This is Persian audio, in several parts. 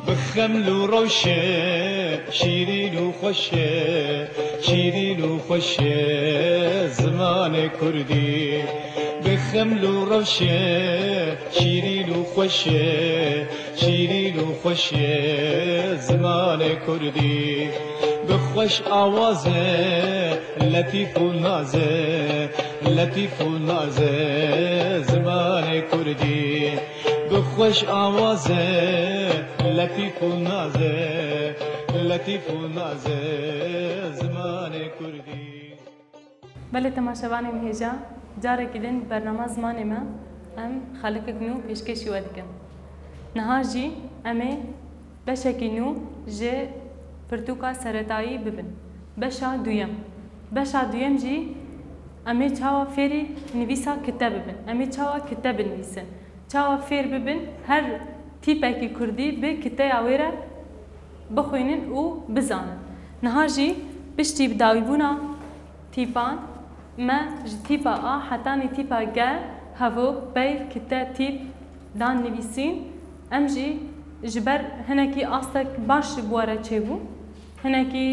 بخمل وروشه شیرین و خوشه شیرین و خوشه زمان کردی بخمل وروشه شیرین و خوشه شیرین و خوشه زمان کردی بخوش آوازه لطیف و نازه لطیف و نازه زمان کردی بخوش آوازه لطیف و نازه لطیف و نازه زمان کردی. بله تماشاوانی مهجا جاره کدین برنامه زمان ما ام خالق کنو پیشکشی ودکن نهار جی امه بشکی نو جه پرتوکا سرطایی ببن بشا دویم جی امه چاوا فیری نویسا کتاب ببن امه چاوا کتاب نویسن چاوا فیر ببن هر تیپه کی کردی به کتاب آویره بخوینن و بزانن نهار جی بشتی بداوی بونا تیپان ما تیپا حتانی تیپا گه هفو بی کتاب تیپ دان نویسین ام جی جبر هنکی آستک باش بواره چه بو هنکی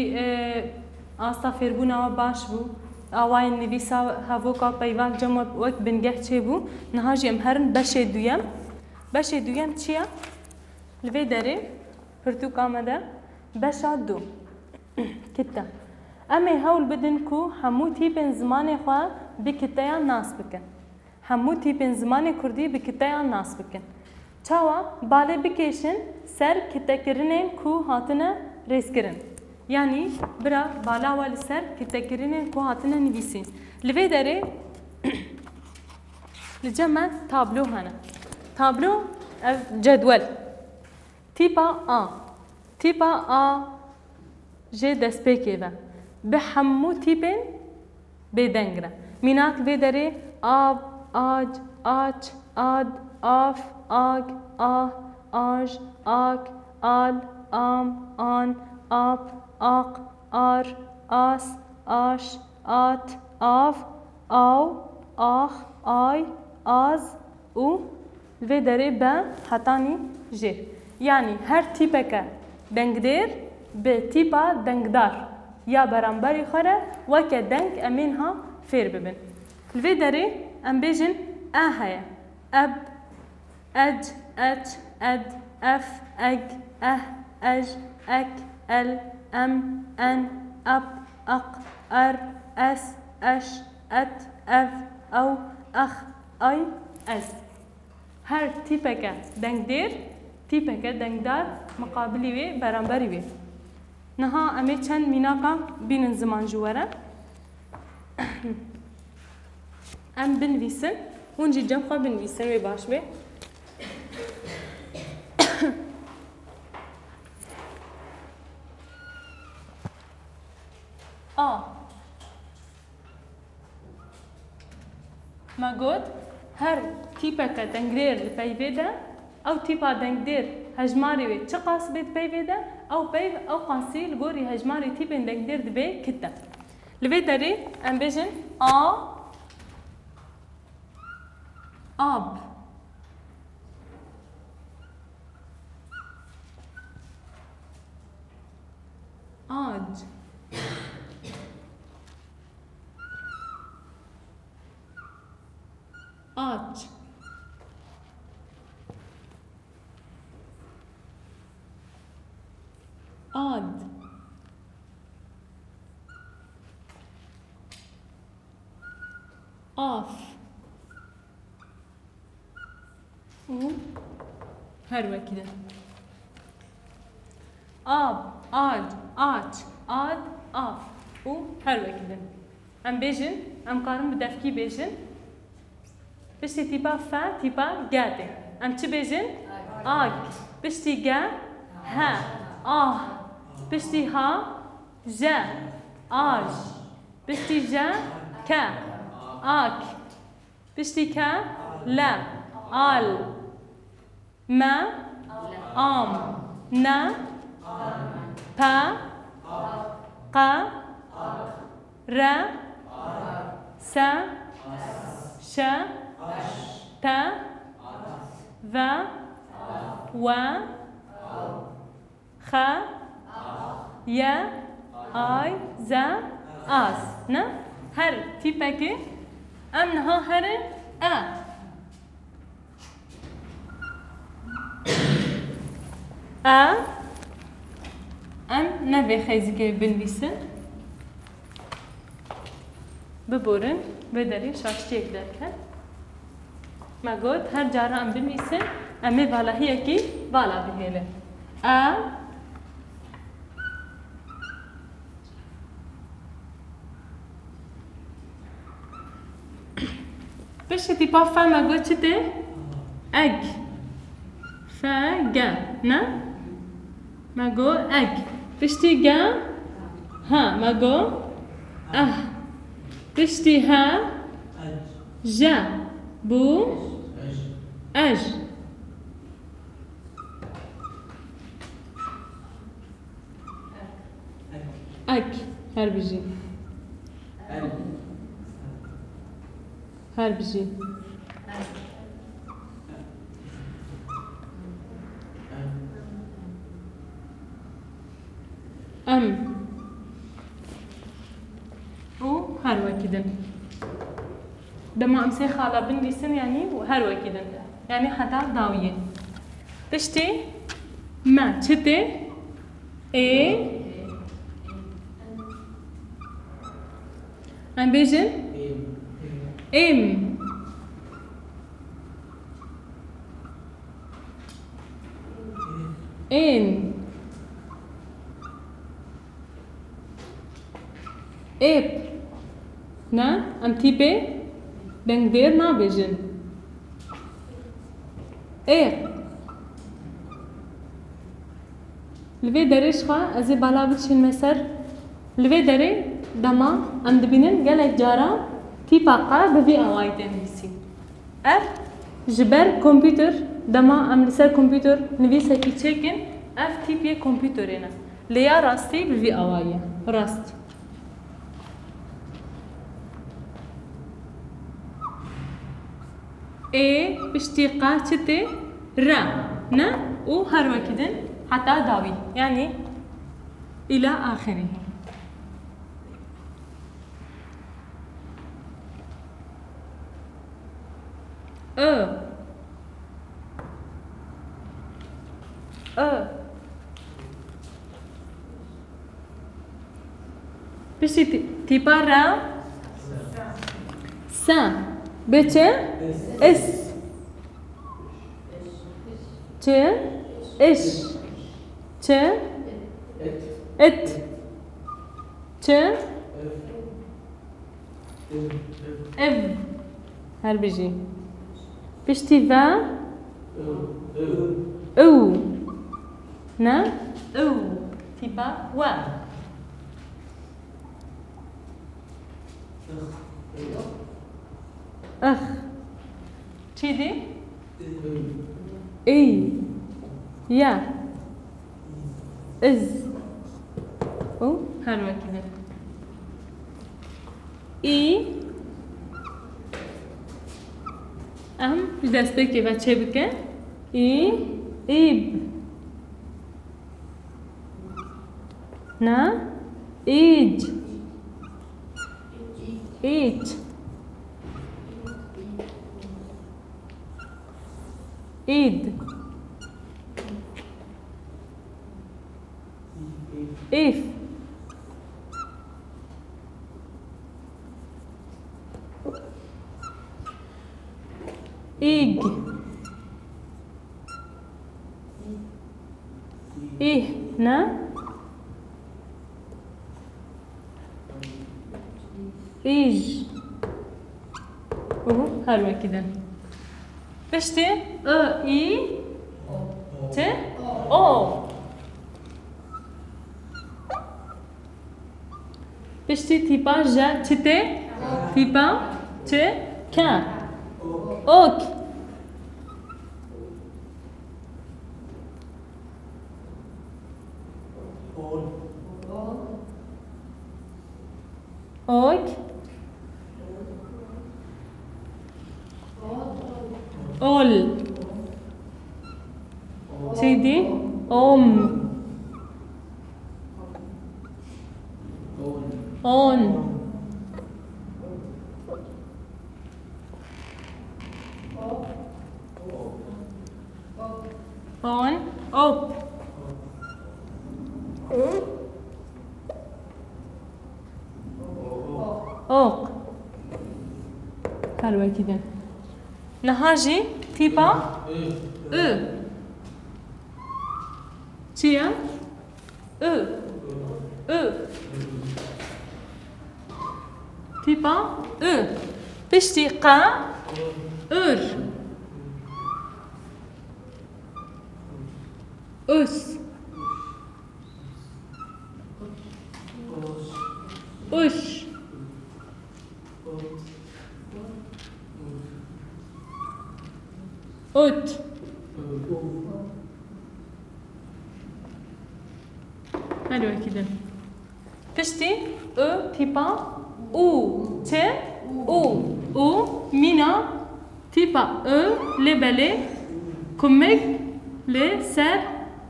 آستا فیربونا باش بو آوای نویسا هفو کا پیوان جمع وقت بنگه چه بو نهاجی ام هرن بشه دویم چیه؟ لوی داره پرتو کامده بشه دو کتا اما هول بدن کو همو تیپن زمان خواه بکتایا ناس بکن همو تیپن زمان کردی بکتایا ناس بکن چاوا باله بکشن سر کتاکرینن کو هاتنه ریس کرن یعنی برا بالا وال سر کتاکرینن کو هاتنه نویسین لوی داره لجمع تابلو هنه تابلو جدول تیپا جه دست پیکه و به همو تیپن بدنگره میناک لوی داره آب آج آچ آد آف آگ آه آج آگ آل آم آن آب آق آر آس آش آت آف آو آخ آی آز او لوی داره به حتانی جه یعنی هر تیپه که دنگدیر به تیپا دنگدار یا برانبری خوره وکه دنگ امین ها فیر ببین لوی داره ام بیجن آهایه اب اج اچ اد اف اگ اه اج اک ال ام ان اب اق ار اس اش ات اف او اخ ای از هر تیپه که دنگدیر تیپه که دنگدار مقابلی وی برانبری وی نها امی چند میناکا بینن زمان جواره ام بنویسن اونجی جم خواه بنویسن وی باش بی ما گود هر تیپه که دنگدیر لپیویده او تیپا دنگدیر هجماری وی چه قاس بید پیویده او پیو او قاسی لگوری هجماری تیپین دنگدیر دبی کتا لوی داری ام بیجن آب آج آج آد آف و هر وكده آب آج آج آد آف و هر وكده ام بيجن ام قارن بدفكي بيجن بشتي تيبا فا تيبا جاده ام چه بيجن آج بشتي جا ها آه بشتي ها جا آج بشتي جا كا آك بشتي كا لا آل ما آم نا با قا را سا شا تا و خ یا آی ز آس نه هر تیپه که ام نها هر ام نبی خیزی که بنویسن ببرن بداری شاشتی یک درکن ما گفت هر جارا ام بنویسن امی بالا هی کی بالا بهله بشه تیپا فا ما گفت چه ده اگ فا نه ما گفت اگ بشتی گا ها ما گفت بشتی ها جا بو اج اك هر بيجي هر بيجي و هر وكذا دما امسي خاله بندي سن يعني وهر وكذا يعني حتى داويه تشتي ما تشتي اي ام بيجن ام ان اب نا ام تيبي دنگدير نا بيجن لوي دريش خوا ازي بالا بتشين مسر لوي دري دما ام دبينن قالك جارا تيبا قا بفي اوايتن بيسي جبر كمبيوتر دما ام لسر كمبيوتر نويسه كي تشيكن تيبي كمبيوترنا ليا راستي بفي اوايه راست اي باشتقاق تي را نا وهر وكذا حتى داوي يعني الى اخره بشي تيبا را سا بچه اس چه اش چه ات چه اف هر بيجي بشتي فا او نا او تيبا و اخ چی اي يا از او هر وكذا اي ام دست بکی و چه بکن ایب نه ایج ایج اید ایف إيج إيه نا إيج هلوة كده بشتي إي ت أو بشتي تيبا جا تي تيبا ت كا اوك اوك اول سيدي ام اون اون اوب اوق حلوة كده نهاجي تيبا او چیه؟ او او تیپا او پشتی قا اور اوس اوش اوت حلوة كده پشتی او تیپا او ت او مینا تیپا او لبله کمک لسر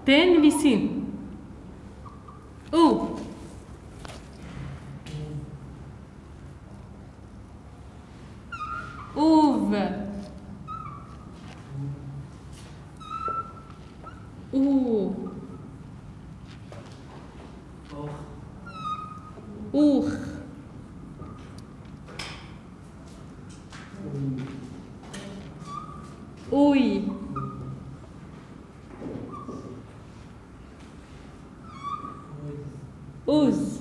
بنویسین او اوو او اوخ اوی اوز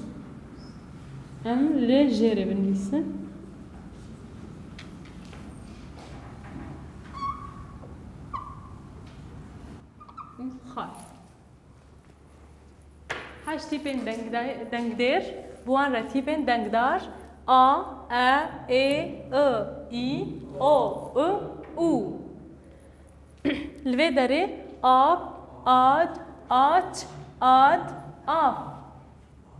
ام لجره بنویسن خال هاش تیپین دنگدر بوان را تیپین دنگدار آ ای ای او او لوی داره آب آد آچ آد آف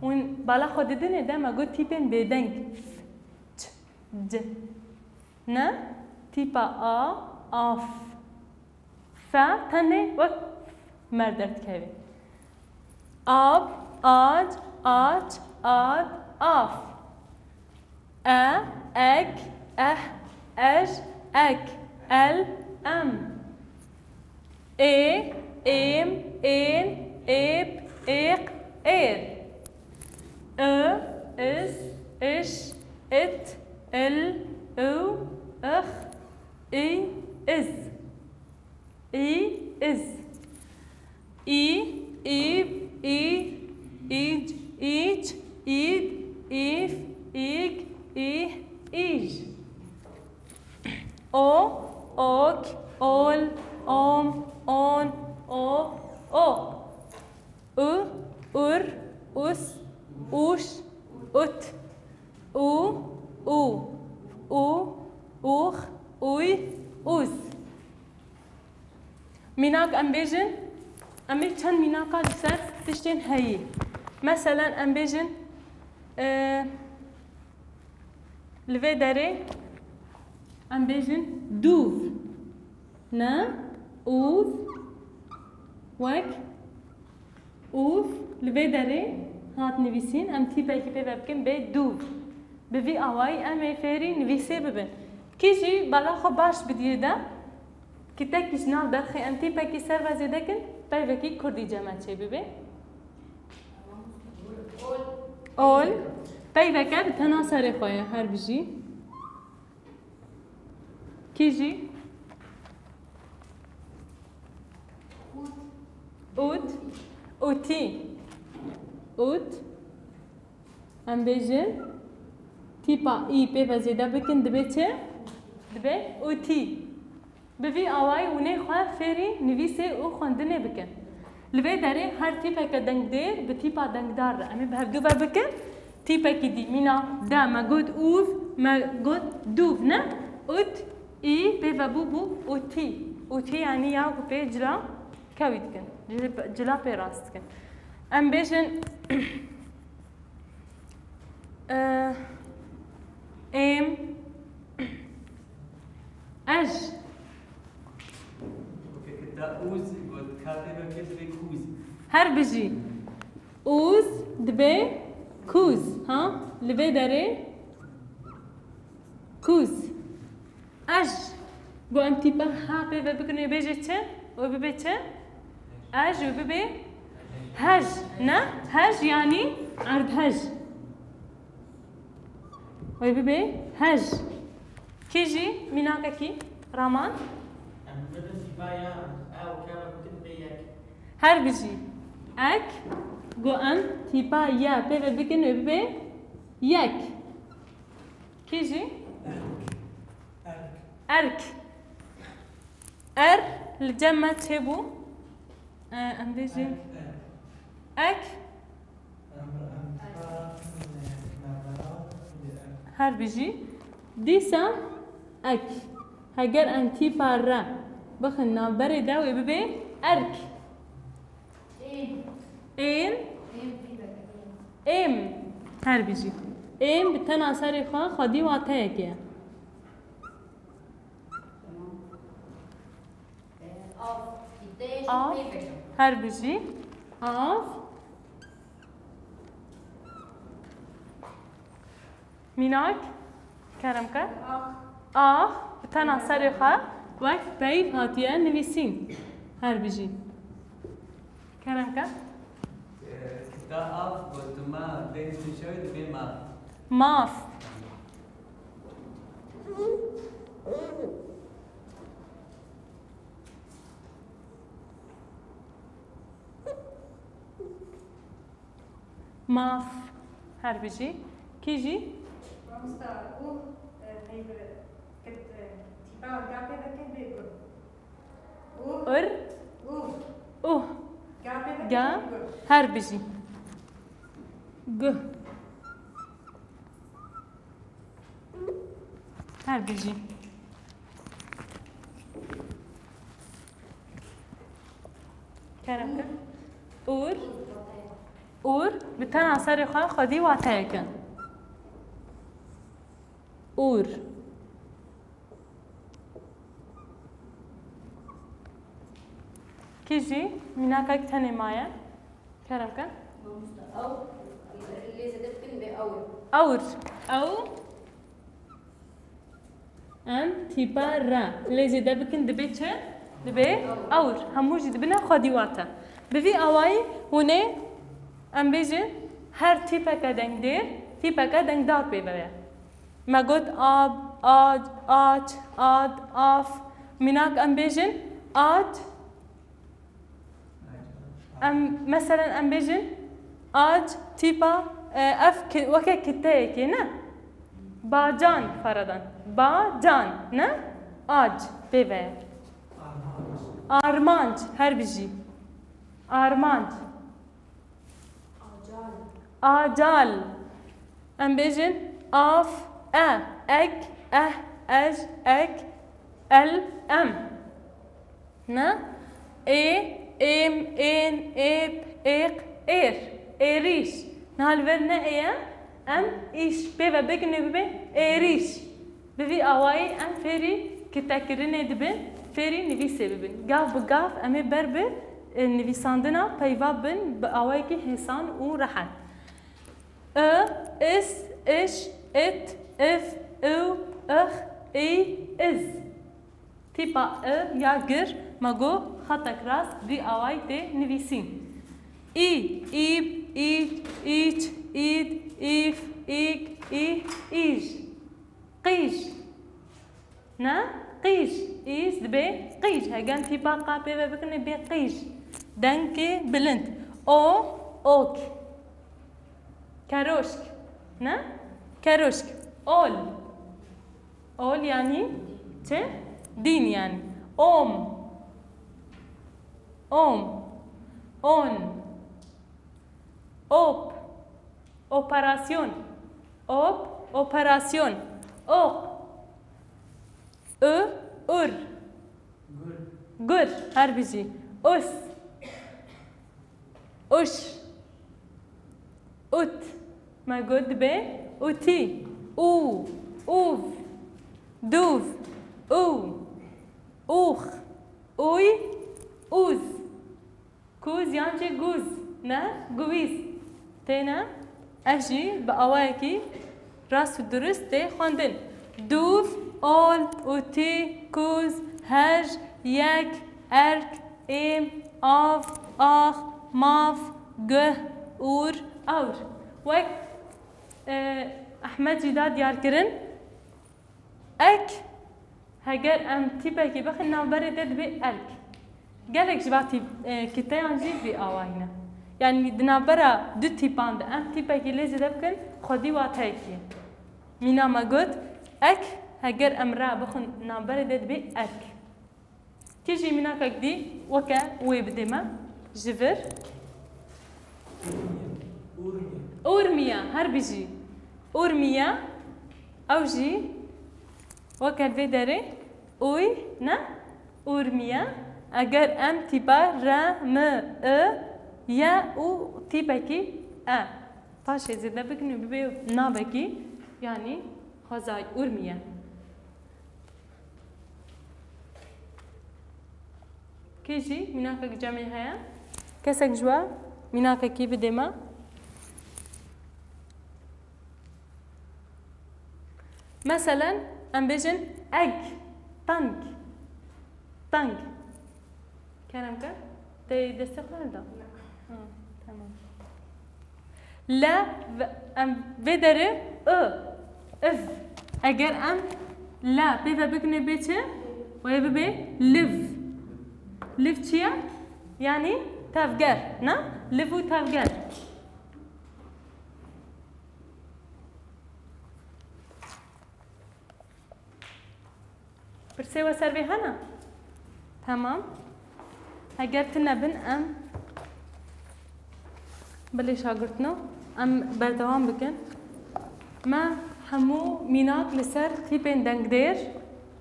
اون بالا خود دیدنه ده ما گفت تیپین بدنگ ت د نه تیپا آف ف تنه و مردرد که آب آد آچ آد آف اک اج اک ال ام ام این اب اق ایر از اش ات ال او اخ ای از ایب ایج ایج اید ایف ایگ ایج او اوک اول اوم اون او ار اوس اوش اوت او اوخ اوی اوز میناک ام بیجن امی چند میناکا لسر تشتین هایی مثلا ام بیجن لوی داره ام بیجن دوف نه اوف وک اوف لوی داره هات نویسین ام تیپه که پیوه بکن به دوف بوی آوائی ام فیری نویسه ببین کیجی بالا خو باش بدیه ده که تکیش ناف درخی ام تیپه که سر وزیده کن پیوه که کردی جمع چه ببین اول پیوه که به تناسر خواه هر بجی کیجی اوت اوتی اوت ام بیجن تیپا ای پیوه زیده بکن دبه چه؟ دبه اوتی بوی آوائی اونه خواه فیری نویسه او خوندنه بکن لبه داره هر تیپه که دنگ دیر به تیپا دنگ دار را امی به هر دو بر بکن تیپه که دی مینا دا ما گود اوف ما گود دوف نه اوت ای پیوه بو اوتی یعنی یا پی جلا کوید کن جلا پی راست کن ام بیشن ام اج اوز گفت کافی بکش کوز هر بجی اوز دبه کوز ها لبه داره کوز اج گو ام تیپا ها به بکنه بیجه چه و ببه چه اج و ببه هج نه هج یعنی عرض هج و ببه هج کی جی میناکه کی رامان هر بجی اک گو ام تیپا یا به بکنه ببه یک کی جی ارك ار الجمع تشبو ام بيجي اك هر بيجي ديسا اك هجر انتي بارا بخنا بردا ويبي ارك ان ام هر بيجي ام بتناصر خدي واتاكي آف هر بجی آف میناک کرم کرد آف تنها سرخه وقت بید هاتیه نویسین هر بجی کرم کرد كتا أف قلت ما بين شوي بين ما ماف ماف هر بجي كيجي ار اوه جا هر بجي ج هر بجي كرمك اور بتنا سر خان خدي واتاك اور كيجي مناكك تاني مايا كرمك أو اللي زدتكن بأول اور او ام تيبا را اللي زي دبكن دبيتش دبي اور هموجي دبنا خدي واتا بفي اواي هنا ام بيجن هر تيبا كدنگ دير تيبا كدنگ دار بيبا ما قد آب آج آج آد آف مناك ام بيجن آج ام مثلا ام بيجن آج تيبا اف وكا كتاي كينا باجان فرضا باجان نا آج بيبا آرمانج هر بيجي آرمانج آجال ام بيجن آف اك اج اك ال ام نا اي ام ان اب اق اير ايريش نهال ورنا ايا ام ايش بيبا بكن بيبا ايريش بفي اواي ام فيري كتاكرين دبن فيري نفيسي ببن قاف بقاف امي بربر نفيساندنا بيوا بن باواي كي حسان و راحت اس اش ات اف او اخ اي از تيبا يا جر ماغو خطك راس دي اواي تي نفيسين اي ايب ايت ايت ايد ايف ايك اي ايج قيش نا قيش ايش دبي قيش هاجان تيبا قابي بكن بي قيش دنكي بلند او اوك كاروشك نا كاروشك اول يعني ت دين يعني اوم اون اوب اوبراسيون اوبراسيون اوق ار gur هر بيجي اس اش اوت ما قد به اوتي او اوف دوف او اوخ اوي اوز كوز يعني جوز نا جويز تينا اجی به آوایکی راست و درست ده خواندن دوف آل اوتی کوز هج یک ارک ایم آف آخ ماف گه اور اور وک احمد جدا دیار کرن اک هگر ام تیپه کی بخن نامبر دد به الک گلک جواتی کتایان جی بی آواینا يعني دنابرا دو تيبان ده ام تيبا كي لازم دبكن خدي واتايكي مينا ما قلت اك هجر امرا بخن نابرا دد بي اك كيجي مينا كدي وكا ويبدما جفر اورميا هر بيجي اورميا او جي وكا الفيدري اوي نا اورميا اگر ام تيبا را م یا او تیپکی پاشه زده بکنی ببی نابکی یعنی خزای ارمیه کیجی مناکک جمعی هیا کسک جوا مناککی بده ما مثلا ام بجن اگ تانک تانک کنم که دستقلال دا تمام لا ام بدره اف اگر ام لا بيبا بكني بيتش ويبا بي ليف ليف چيا يعني تافجر نا ليفو تافجر برسيوا سربي هنا تمام هجرتنا بن ام بلي شاگرتنا ام بردوام بکن ما همو میناک لسر تیپین دنگدیر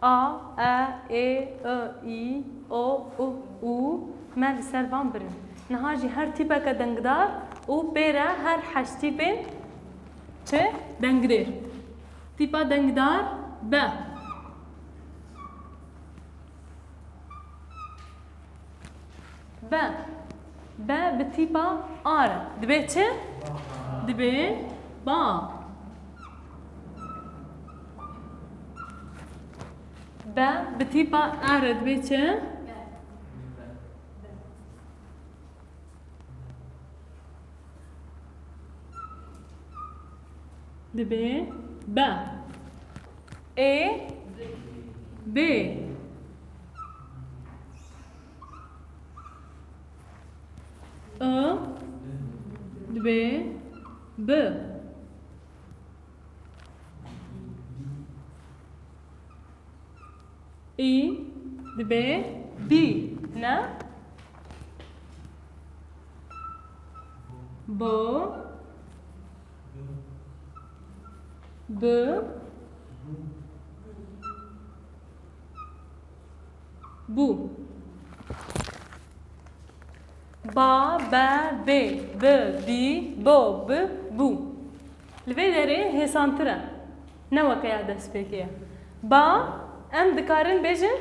ا ای ای او او ما لسر وان برن نهاجی هر تیپا که دنگدار او بیره هر حش تیپین چه دنگدیر تیپا دنگدار ب ب بتيبا آر دبي چه؟ دبي با ب بتيبا آر دبي چه؟ دبي با ا ب دبي ب اي دبي بي نا بو ب بو با با ب ب بی بو ب بو لوی داره هسانتره نه وکیا دست بکیه با ام دکارن بیشن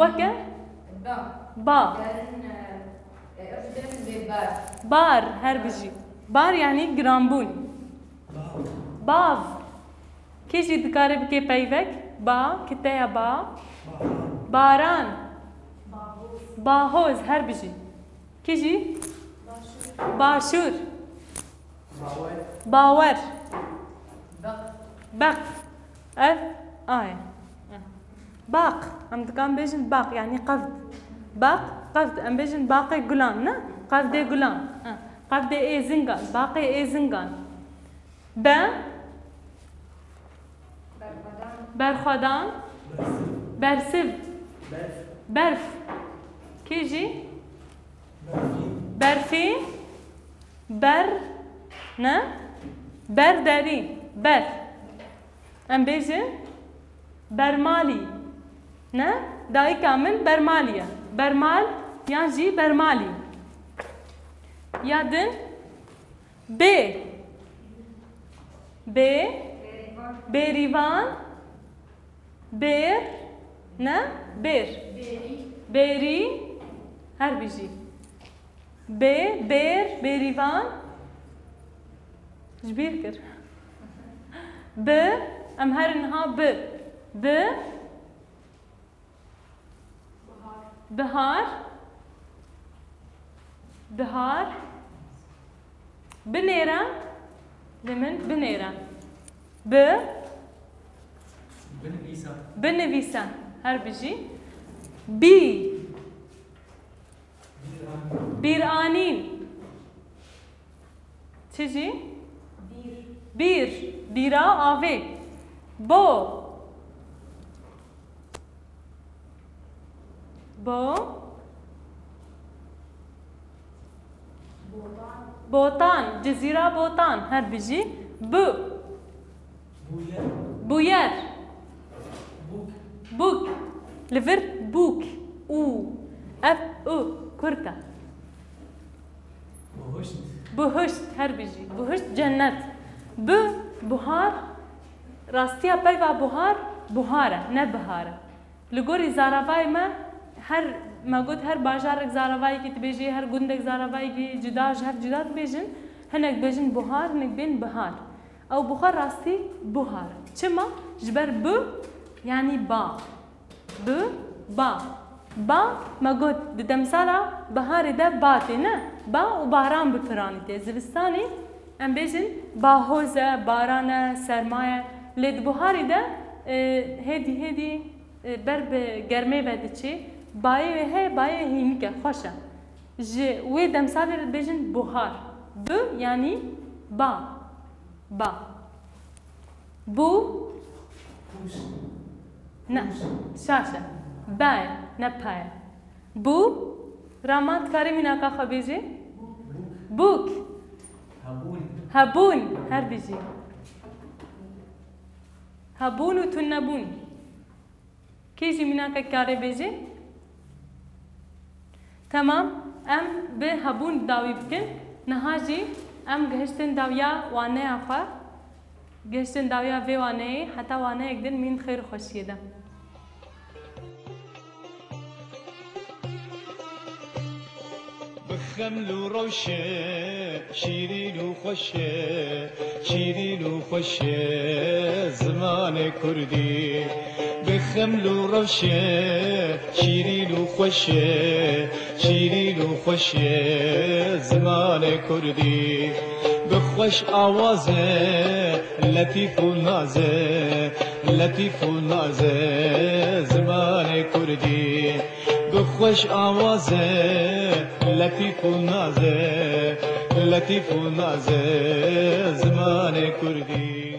وکه با بار هر بیشی بار یعنی گرانبون باو کیجی دکاره بکی پیوک با کتیا با باران باهوز هر بيجي كيجي باشور باور بق باق ام دكان بيجن باق يعني قفد باق قفد ام بيجن باقي غلان نا قفد غلان قفد اي زنگان باقي اي زنگان ب برخدان برسب برف كيجي برفي بر نا برداري بر ام بيجي برمالي نا داي كامل برمالية برمال يعني برمالي يادن ب بيريفان بير نا بير بيري هر بيجي بير بيريفان جبیر کر ب ام هرنها ب بهار بنيرة لمن بنيرة بنفيسا هر بيجي بيرانين تجي بيرا آوي بوطان جزيرة بوطان هر بيجي بوير بوك لفر بوك كرتا بهشت هر بيجي بهشت جنت بهار راستيا بيوا بهارة نبهارة لغوري زاراواي ما هر ما قلت هر باجارك زاراواي كي تبيجي هر قندك زاراواي كي جدا تبيجن هنك بيجن بهار هنك بين بهار او بخار راستي بهار چما جبر يعني با ما قلت دمسالا بهار ده باتي نه با وباران بفراني تي زبستاني ام بيجن باهوزه بارانه سرمایه لید بهاری ده هدی بر به گرمه ودچی بای هینکه خوشه ج و دمسال بيجن بهار يعني با بو نه شاشه باي نپای بو رامات کاری مینا کا خبیجی بوک هبون هر بيجي هبون وتنبون كيجي مناك كاري بيجي تمام ام بهبون داوي بكن نهاجي ام گهشتن داويا وانه اخا گهشتن داويا في وانه حتى وانه يقدن من خير خوشيه ده بخمل وروشه شيرين وخوشه شيرين وخوشه زمان كردي بخمل وروشه شيرين وخوشه شيرين وخوشه زمان كردي بخوش آوازه لطيف ونازه لطيف ونازه زمان كردي بخوش آوازه لطيف ونازه لطيف ونازه زمان كردي